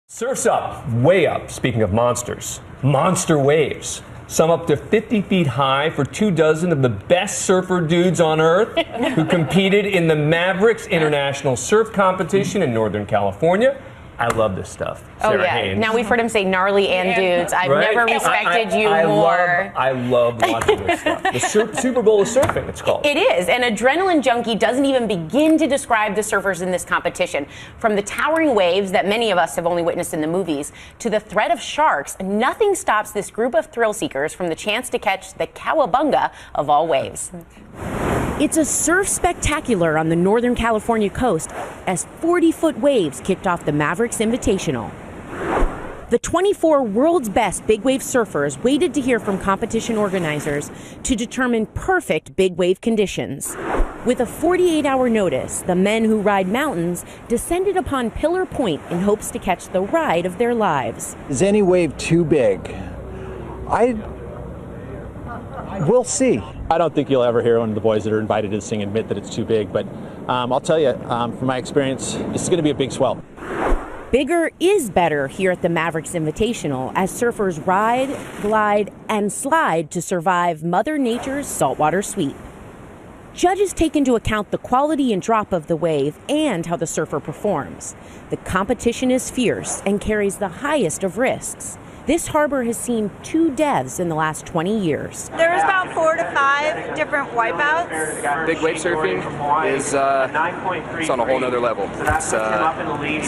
Surf's up, way up, speaking of monsters. Monster waves. Some up to 50 feet high for 24 of the best surfer dudes on Earth who competed in the Mavericks International Surf Competition in Northern California. I love this stuff. Sarah Haynes. Now we've heard him say gnarly and dudes. I've never respected you more. I love watching this stuff. The Super Bowl of surfing, it's called. It is. An adrenaline junkie doesn't even begin to describe the surfers in this competition. From the towering waves that many of us have only witnessed in the movies to the threat of sharks, nothing stops this group of thrill seekers from the chance to catch the cowabunga of all waves. It's a surf spectacular on the Northern California coast as 40-foot waves kicked off the Mavericks Invitational. The 24 world's best big wave surfers waited to hear from competition organizers to determine perfect big wave conditions. With a 48-hour notice, the men who ride mountains descended upon Pillar Point in hopes to catch the ride of their lives. Is any wave too big? We'll see. I don't think you'll ever hear one of the boys that are invited to sing admit that it's too big, but I'll tell you, from my experience, this is going to be a big swell. Bigger is better here at the Mavericks Invitational as surfers ride, glide, and slide to survive Mother Nature's saltwater sweep. Judges take into account the quality and drop of the wave and how the surfer performs. The competition is fierce and carries the highest of risks. This harbor has seen 2 deaths in the last 20 years. There's about 4 to 5 different wipeouts. Big wave surfing is it's on a whole nother level. It's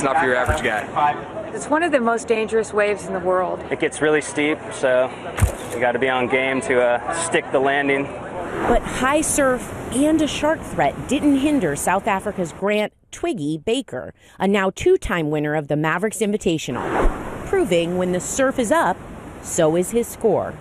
not for your average guy. It's one of the most dangerous waves in the world. It gets really steep, so you got to be on game to stick the landing. But high surf and a shark threat didn't hinder South Africa's Grant "Twiggy" Baker, a now 2-time winner of the Mavericks Invitational. Proving when the surf is up, so is his score.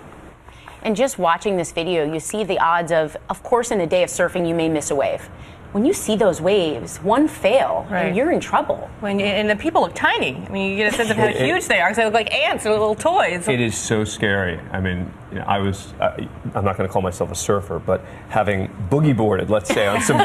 And just watching this video, you see the odds of course, in a day of surfing, you may miss a wave. When you see those waves, one fail, and you're in trouble. And the people look tiny. I mean, you get a sense of how huge they are, because they look like ants or little toys. It is so scary. I mean, I'm not going to call myself a surfer, but having boogie boarded, let's say, on some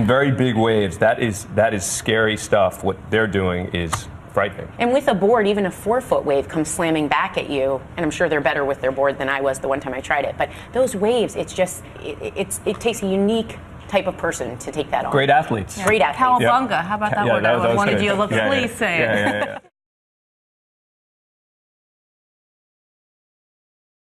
very big waves, that is scary stuff. What they're doing is frightening. And with a board, even a 4-foot wave comes slamming back at you, and I'm sure they're better with their board than I was the one time I tried it. But those waves, it takes a unique type of person to take that on. Great athletes. Great athletes. Cowabunga. How about that word? I wanted you to look, please say it.